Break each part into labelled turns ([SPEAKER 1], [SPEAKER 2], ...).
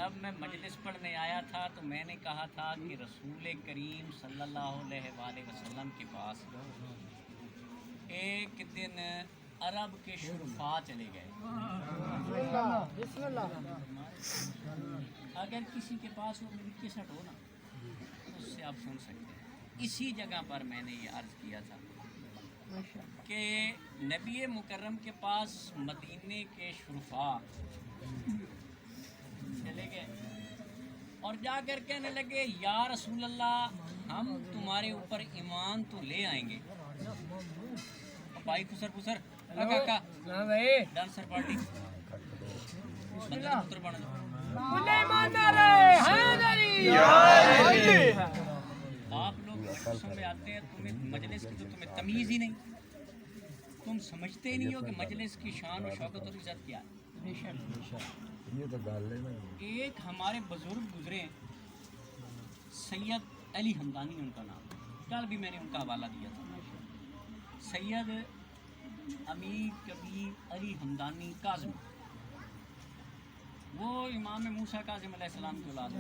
[SPEAKER 1] جب میں مجلس پڑھنے آیا تھا تو میں نے کہا تھا کہ رسول کریم صلی اللہ علیہ وآلہ وسلم کے پاس ایک دن عرب کے شرفاء چلے گئے. اگر کسی کے پاس وہ میری کیسٹ ہو نا اس سے آپ سن سکتے ہیں. اسی جگہ پر میں نے یہ عرض کیا تھا کہ نبی مکرم کے پاس مدینے کے شرفاء چلے گئے اور جا کر کہنے لگے یا رسول اللہ ہم تمہارے اوپر ایمان تو لے آئیں گے. بھائی خسر کاکا ڈانسر پارٹی پتر بن آپ لوگ قسم میں آتے ہیں تمہیں مجلس کی تو تمہیں تمیز ہی نہیں. تم سمجھتے ہی نہیں ہو کہ مجلس کی شان و شوکت اور عزت کیا ہے. ایک ہمارے بزرگ گزرے سید علی ہمدانی ان کا نام, کل بھی میں نے ان کا حوالہ دیا تھا. سید امیر کبیر علی ہمدانی کاظم, وہ امام موسیٰ کاظم علیہ السلام کی اولاد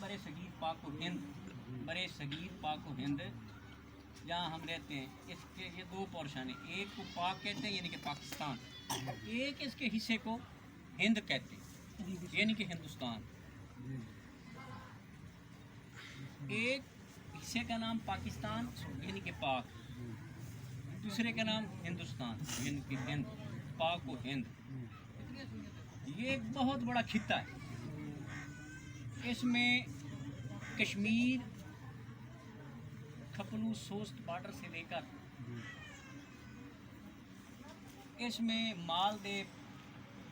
[SPEAKER 1] برے صغیر پاک و ہند, برے صغیر پاک و ہند جہاں ہم رہتے ہیں اس کے یہ دو پورشن ہیں. ایک کو پاک کہتے ہیں یعنی کہ پاکستان, ایک اس کے حصے کو ہند کہتے ہیں یعنی کہ ہندوستان. ایک حصے کا نام پاکستان یعنی کہ پاک, دوسرے کا نام ہندوستان یعنی کہ ہند, پاک و ہند. یہ ایک بہت بڑا خطہ ہے. اس میں کشمیر کھپلو سوست بارڈر سے لے کر اس میں مالدیو,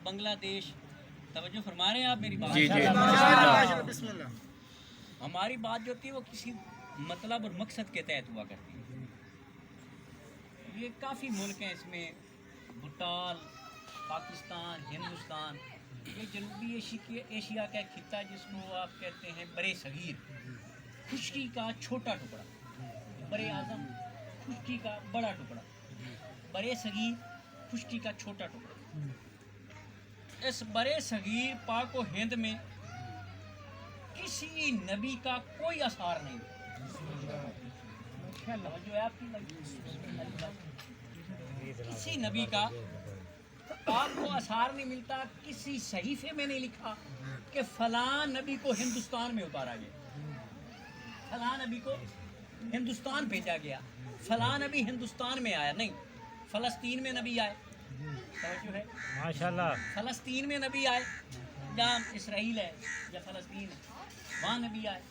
[SPEAKER 1] بنگلہ دیش, توجہ فرما رہے ہیں آپ میری بات؟ بسم اللہ. ہماری بات جو ہوتی ہے وہ کسی مطلب اور مقصد کے تحت ہوا کرتی ہے. یہ کافی ملک ہیں اس میں, بھوٹان, پاکستان, ہندوستان. یہ جنوبی ایشیا کا ایک خطہ جس کو آپ کہتے ہیں برے صغیر, خشکی کا چھوٹا ٹکڑا. برے اعظم خشکی کا بڑا ٹکڑا, برے صغیر خشکی کا چھوٹا ٹکڑا. اس برے صغیر پاک و ہند میں کسی نبی کا کوئی اثار نہیں. جو ہے آپ کی کسی نبی کا آپ کو اثار نہیں ملتا. کسی صحیفے میں نہیں لکھا کہ فلاں نبی کو ہندوستان میں اتارا گیا, فلاں نبی کو ہندوستان بھیجا گیا, فلاں نبی ہندوستان میں آیا. نہیں, فلسطین میں نبی آئے, توجہ ہے ماشاءاللہ, فلسطین میں نبی آئے, جہاں اسرائیل ہے یا فلسطین ہے وہاں نبی آئے.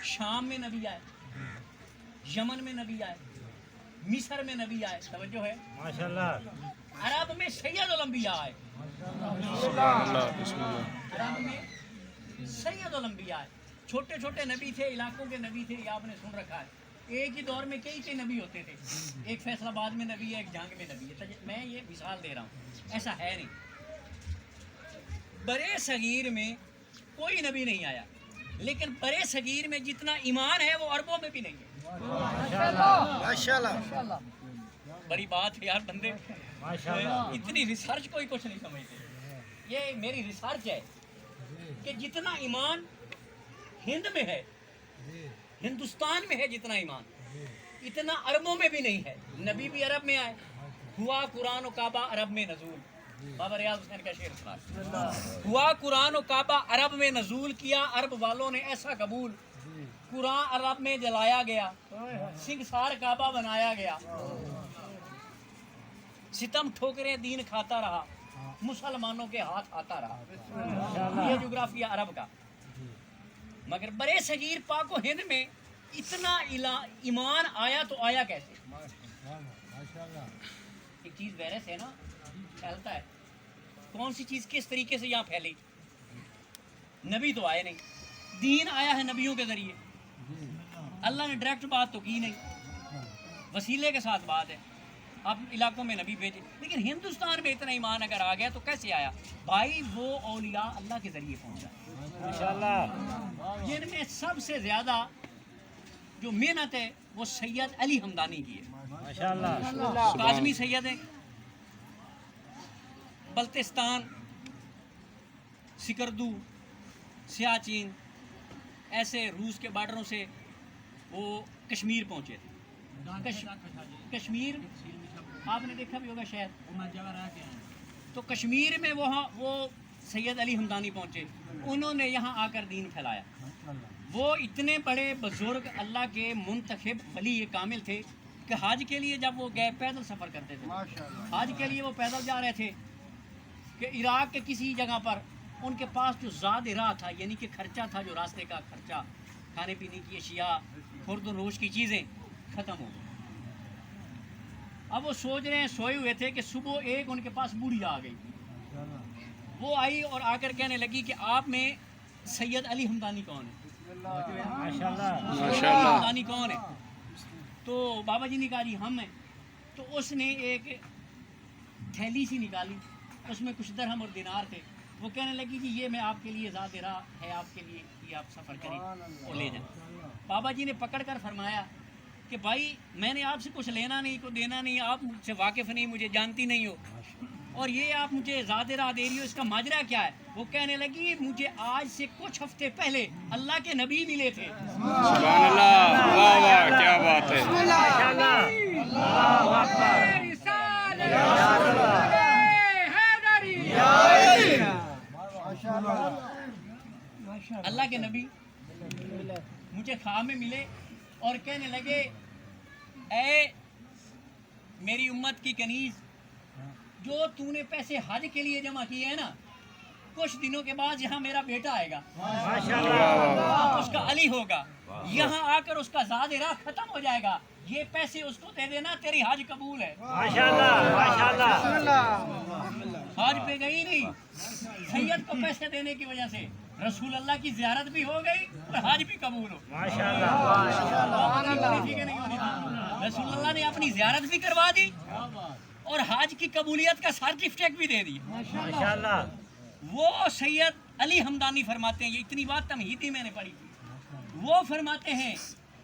[SPEAKER 1] شام میں نبی آئے, یمن میں نبی آئے, مصر میں نبی آئے. توجہ ہے ماشاءاللہ. عرب میں سید الانبیاء آئے, عرب میں سید الانبیاء آئے. چھوٹے چھوٹے نبی تھے, علاقوں کے نبی تھے, یہ آپ نے سن رکھا ہے. ایک ہی دور میں کئی نبی ہوتے تھے. ایک فیصل آباد میں نبی ہے, ایک جنگ میں نبی ہے. میں یہ مثال دے رہا ہوں, ایسا ہے نہیں. برے صغیر میں کوئی نبی نہیں آیا, لیکن برے صغیر میں جتنا ایمان ہے وہ عربوں میں بھی نہیں ہے. ماشاءاللہ. بڑی بات ہے یار بندے, اتنی ریسرچ کوئی کچھ نہیں سمجھتے. یہ میری ریسرچ ہے کہ جتنا ایمان ہند میں ہے, ہندوستان میں ہے جتنا ایمان, اتنا عربوں میں بھی نہیں ہے. نبی بھی عرب میں آئے, ہوا قرآن و کعبہ عرب میں نزول. بابا ریاض حسین کا شعر سنا, ہوا قرآن و کعبہ عرب میں نزول کیا, عرب والوں نے ایسا قبول, قرآن عرب میں جلایا گیا, سنگسار کعبہ بنایا گیا, ستم ٹھوکریں دین کھاتا رہا, مسلمانوں کے ہاتھ آتا رہا. یہ جغرافیہ عرب کا. مگر برے صغیر پاک و ہند میں اتنا ایمان آیا تو آیا کیسے؟ ایک چیز وائرس ہے نا, پھیلتا ہے. کون سی چیز کس طریقے سے یہاں پھیلی؟ نبی تو آئے نہیں, دین آیا ہے نبیوں کے ذریعے. اللہ نے ڈائریکٹ بات تو کی نہیں, وسیلے کے ساتھ بات ہے. اب علاقوں میں نبی بھیجے, لیکن ہندوستان میں اتنا ایمان اگر آ گیا تو کیسے آیا بھائی؟ وہ اولیاء اللہ کے ذریعے پہنچا ماشاءاللہ. جن میں سب سے زیادہ جو محنت ہے وہ سید علی ہمدانی کی ہے ماشاءاللہ. کاظمی سید ہیں, بلتستان، سکردو، سیاچین، ایسے روس کے بارڈروں سے وہ کشمیر پہنچے تھے۔ کشمیر آپ نے دیکھا بھی ہوگا شاید، تو کشمیر میں وہ سید علی ہمدانی پہنچے، انہوں نے یہاں آ کر دین پھیلایا۔ وہ اتنے بڑے بزرگ اللہ کے منتخب ولی کامل تھے کہ حج کے لیے جب وہ گئے پیدل سفر کرتے تھے، حج کے لیے وہ پیدل جا رہے تھے کہ عراق کے کسی جگہ پر ان کے پاس جو زاد راہ تھا، یعنی کہ خرچہ تھا، جو راستے کا خرچہ، کھانے پینے کی اشیاء، خورد و نوش کی چیزیں ختم ہو گئی۔ اب وہ سوچ رہے ہیں، سوئے ہوئے تھے کہ صبح ایک ان کے پاس بوڑھی آ گئی، وہ آئی اور آ کر کہنے لگی کہ آپ میں سید علی ہمدانی کون ہے؟ ہمدانی کون ہے؟ تو بابا جی نے کہا جی ہم ہیں۔ تو اس نے ایک تھیلی سی نکالی، اس میں کچھ درہم اور دینار تھے، وہ کہنے لگی جی یہ میں آپ کے لیے ذات راہ ہے، آپ کے لیے یہ آپ سفر کریں اور لے جائیں۔ بابا جی نے پکڑ کر فرمایا کہ بھائی میں نے آپ سے کچھ لینا نہیں، کو دینا نہیں، آپ مجھ سے واقف نہیں، مجھے جانتی نہیں ہو، اور یہ آپ مجھے ذات راہ دے رہی ہو، اس کا ماجرا کیا ہے؟ وہ کہنے لگی مجھے آج سے کچھ ہفتے پہلے اللہ کے نبی ملے تھے۔
[SPEAKER 2] سبحان اللہ، واہ واہ کیا بات ہے،
[SPEAKER 1] اللہ کے نبی مجھے خواب میں ملے اور کہنے لگے اے میری امت کی کنیز، جو تو نے پیسے حج کے لیے جمع کیے ہیں نا، کچھ دنوں کے بعد یہاں میرا بیٹا آئے گا، اس کا علی ہوگا، یہاں آ کر اس کا زاد راہ ختم ہو جائے گا، یہ پیسے اس کو دے دینا، تیری حج قبول ہے۔ حج پہ گئی نہیں، سید کو پیسے دینے کی وجہ سے رسول اللہ کی زیارت بھی ہو گئی اور حج بھی قبول ہو۔ رسول اللہ نے اپنی زیارت بھی کروا دی اور حج کی قبولیت کا سرٹیفکیٹ بھی دے دی۔ وہ سید علی ہمدانی فرماتے ہیں، یہ اتنی بات تمہیدی میں نے پڑھی تھی، وہ فرماتے ہیں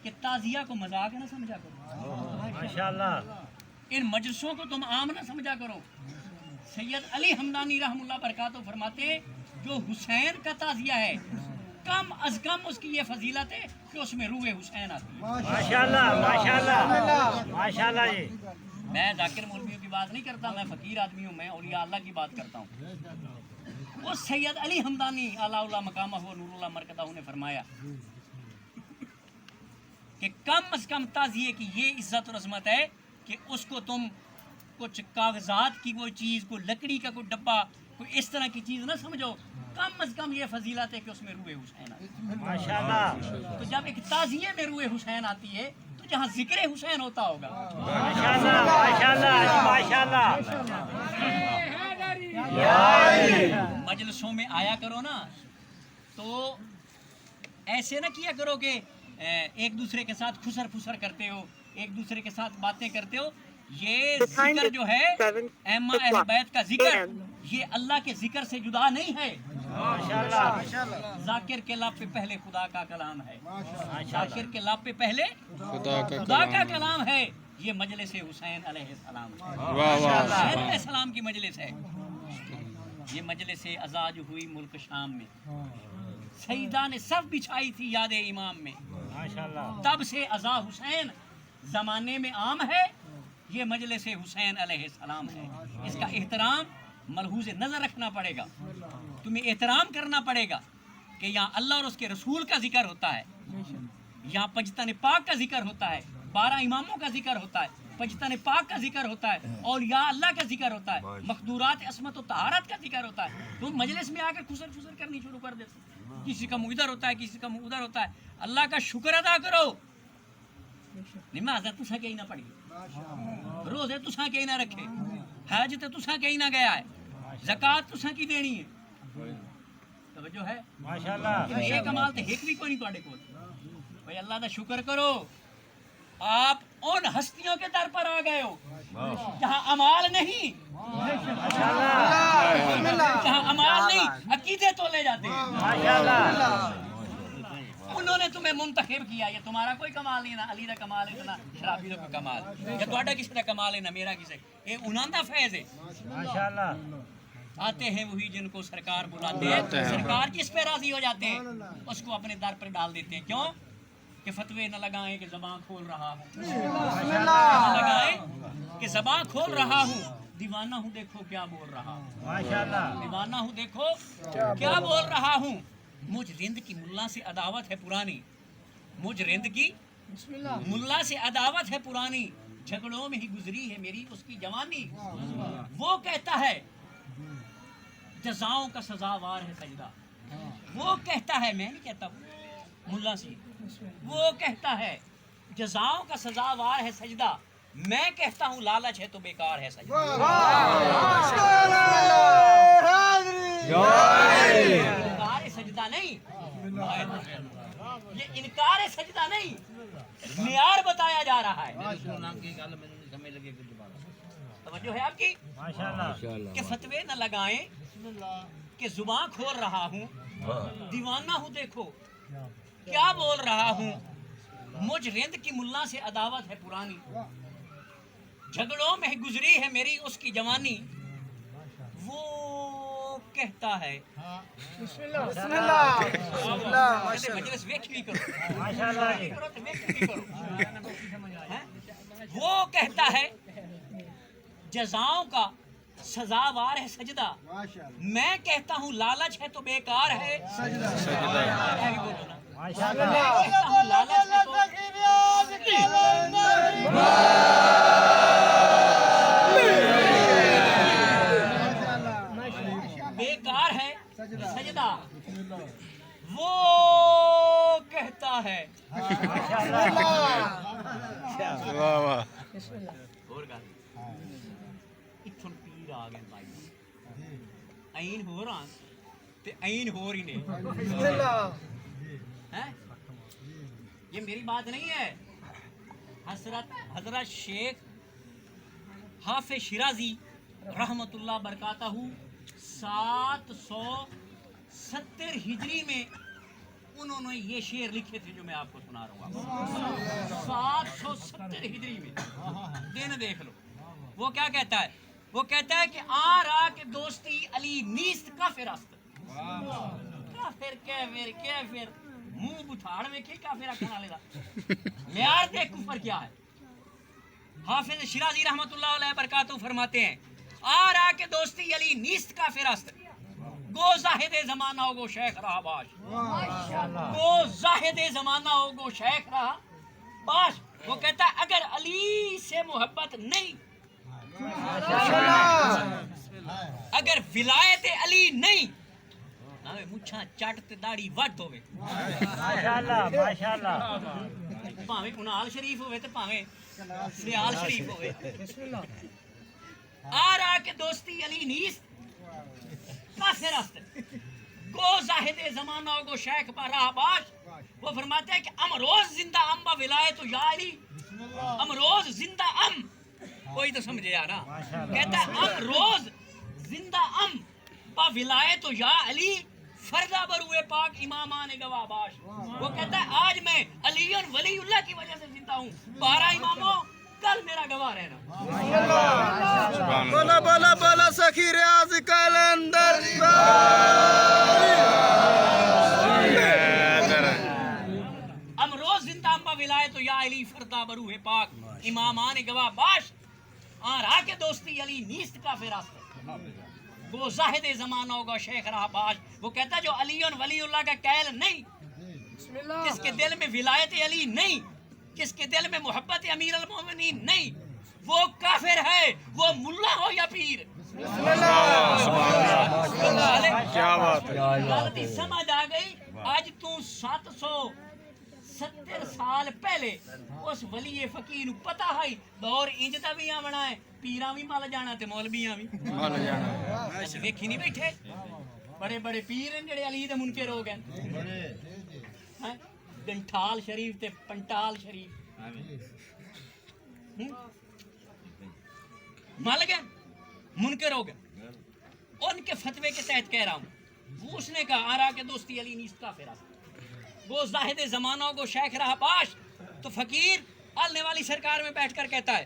[SPEAKER 1] کہ تعزیہ کو مذاق نہ سمجھا کرو، ان مجلسوں کو تم عام نہ سمجھا کرو۔ سید علی ہمدانی رحم اللہ برکاتہ فرماتے ہیں جو حسین کا تعزیہ ہے، کم از کم اس کی یہ فضیلت ہے کہ اس میں روح حسین آتی ہے۔ میں ذاکر مولویوں کی بات نہیں کرتا، میں فقیر آدمی ہوں، میں اولیاء اللہ کی بات کرتا ہوں۔ وہ سید علی ہمدانی اعلیٰ اللہ مقامہ و نور اللہ مرکزہ نے فرمایا کہ کم از کم تعزیے کی یہ عزت اور عظمت ہے کہ اس کو تم کچھ کاغذات کی وہ چیز، کوئی لکڑی کا کوئی ڈبہ، کوئی اس طرح کی چیز نہ سمجھو، کم از کم یہ فضیلت ہے کہ اس میں روح حسین آتی ہے۔ تو جب ایک تعزیے میں روح حسین آتی ہے تو جہاں ذکر حسین ہوتا ہوگا، مجلسوں میں آیا کرو نا، تو ایسے نہ کیا کرو کہ ایک دوسرے کے ساتھ خسر پھسر کرتے ہو، ایک دوسرے کے ساتھ باتیں کرتے ہو۔ یہ ذکر جو ہے ائمہ اہل بیت کا ذکر، یہ اللہ کے ذکر سے جدا نہیں ہے۔ ذاکر کے لب پہ پہلے خدا کا کلام ہے، ذاکر کے لب پہ پہلے خدا کا کلام ہے۔ یہ مجلس حسین علیہ السلام ہے، حسین علیہ السلام کی مجلس ہے۔ یہ مجلس عزا جو ہوئی ملک شام میں، سیدہ نے سب بچھائی تھی یاد امام میں، تب سے عزا حسین زمانے میں عام ہے۔ یہ مجلس حسین علیہ السلام ہے، اس کا احترام ملحوظ نظر رکھنا پڑے گا، تمہیں احترام کرنا پڑے گا کہ یہاں اللہ اور اس کے رسول کا ذکر ہوتا ہے، یہاں پنجتن پاک کا ذکر ہوتا ہے، 12 اماموں کا ذکر ہوتا ہے، پنجتن پاک کا ذکر ہوتا ہے، اولیاء اللہ کا ذکر ہوتا ہے، مقدورات عصمت و طہارت کا ذکر ہوتا ہے۔ تم مجلس میں آ کر خسر خسر کرنی شروع کر دیتے، کسی کا منہ ادھر ہوتا ہے، کسی کا منہ ادھر ہوتا ہے۔ اللہ کا شکر ادا کرو، نماز تساں کہیں نہ پڑھی، روزے تساں کہیں نہ رکھے، حج تے تساں کہیں نہ گیا ہے، زکات تساں کی دینی ہے۔ توجہ ہے ماشاءاللہ، یہ کمال تے ایک بھی کوئی نہیں تواڈے کول۔ بھائی اللہ دا شکر کرو، آپ ان ہستیوں کے در پر آ گئے ہو جہاں امال نہیں، جہاں امال نہیں عقیدے تولے جاتے ہیں۔ انہوں نے تمہیں منتخب کیا، یہ تمہارا کوئی کمال نہیں، نہ علی دا کمال ہے، نہ شرابی دا کوئی کمال، یا تواڈا کسی دا کمال ہے، نہ میرا کسی، یہ انہاں دا فیض ہے۔ آتے ہیں وہی جن کو سرکار بلاتے ہیں، سرکار جس پہ راضی ہو جاتے ہیں اس کو اپنے در پر ڈال دیتے ہیں. کیوں کہ فتوے نہ لگائیں کہ زبان کھول رہا ہوں، نہ لگائیں کہ زبان کھول رہا ہوں، دیوانہ ہوں دیکھو کیا بول رہا ہوں، دیوانہ ہوں دیکھو کیا بول رہا ہوں. مجھ رند کی ملا سے عداوت ہے پرانی، مجھ رند کی ملا سے عداوت ہے پرانی، جھگڑوں میں ہی گزری ہے میری اس کی جوانی. وہ کہتا ہے جزاؤں کا سزاوار ہے سجدہ، وہ کہتا ہے، میں نہیں کہتا ملا سے، وہ کہتا ہے جزاؤں کا سزاوار ہے سجدہ، میں کہتا ہوں لالچ ہے تو بیکار ہے سجدہ. انکار سجدہ نہیں، یہ انکار سجدہ نہیں، معیار بتایا جا رہا ہے. توجہ ہے آپ کی کہ فتوے نہ لگائیں کہ زبان کھول رہا ہوں، دیوانہ ہوں دیکھو کیا بول رہا ہوں. مجھ رند کی ملا سے عداوت ہے پرانی، جھگڑوں میں گزری ہے میری اس کی جوانی. وہ کہتا ہے مجلس ویکھوی کرو، وہ کہتا ہے جزاؤں کا سزاوار ہے سجدہ، میں کہتا ہوں لالچ ہے تو بیکار ہے سجدہ. میں کہتا ہوں لالچ ہے تو بیکار ہے سجدہ. وہ کہتا ہے اور گل اتھن پیر آ گئے بھائی، این ہو رہا تے این ہو رہی نے. یہ میری بات نہیں ہے، حضرت شیخ حافظ شیرازی رحمت اللہ برکاتہ 770 ہجری میں انہوں نے یہ شعر لکھے تھے جو میں آپ کو سنا رہا ہوں. 770 ہجری میں دن دیکھ لو. وہ کیا کہتا ہے؟ وہ کہتا ہے کہ آ رہا کہ دوستی علی نیست کافر است. کافر کافر منہ بٹھاڑ میں کہ کافر رکھنا لے گا. معیار دیکھ کفر کیا ہے. حافظ شیرازی رحمت اللہ علیہ برکاتہ فرماتے ہیں آ رہا کہ دوستی علی نیست کافر است، گو زاہد زمانہ ہو گو شیخ رہا باش. گو زاہد زمانہ ہو گو شیخ رہا باش. وہ کہتا ہے اگر علی سے محبت نہیں، اگر ولایت علی نہیں، مچھاں چٹ تے داڑھی وڈ ہوے، بھاویں کنال شریف ہوے تے بھاویں سیال شریف ہوے. آ رہا کہ دوستی علی نیست کافر است، گو زاہد زمانہ گو شیخ پر راہ باش. وہ فرماتے ہیں کہ امروز زندہ ام با ولایت یا علی، امروز زندہ ام، کوئی تو سمجھے یار. کہتا ہے امروز زندہ ام با ولایت یا علی، فردہ بروئے پاک امامان گواہ باش. وہ کہتا ہے آج میں علی ولی اللہ کی وجہ سے زندہ ہوں، 12 اماموں کل میرا گواہ رہنا.
[SPEAKER 3] بولا بولا بولا سخی ریاض کلندر.
[SPEAKER 1] امروز زندہ ام با ولایت یا علی، فردہ بروئے پاک امامان گواہ باش. آ رہا کہ دوستی علی نیست کافر است، وہ زاہد زمانہ ہوگا شیخ رہا باش. وہ کہتا ہے جو علی ولی اللہ کا قائل نہیں، جس کے دل میں ولایت علی نہیں، جس کے دل میں محبت امیر المومنین نہیں، وہ کافر ہے، وہ ملا ہو یا پیر.
[SPEAKER 2] کیا بات ہے.
[SPEAKER 1] غلطی سمجھ آ گئی. آج تو 770 سال پہلے اس ولی فقیر نو پتہ ہے دور انج دا بھی آونا ہے، پیراں بھی مل جانا تے مولویاں بھی
[SPEAKER 2] مل جانا.
[SPEAKER 1] اس ویکھی نہیں بیٹھے بڑے بڑے پیر ہیں جڑے علی دے منکر ہو گئے. گنٹھال شریف تے پنٹال شریف مل گئے، منکر ہو گئے. ان کے فتوے کے تحت کہہ رہا ہوں. وہ اس نے کہا آ رہا کہ دوستی علی نیست کافر است، وہ زاہد زمانہ کو شیخ رہا باش. تو فقیر آلنے والی سرکار میں بیٹھ کر کہتا ہے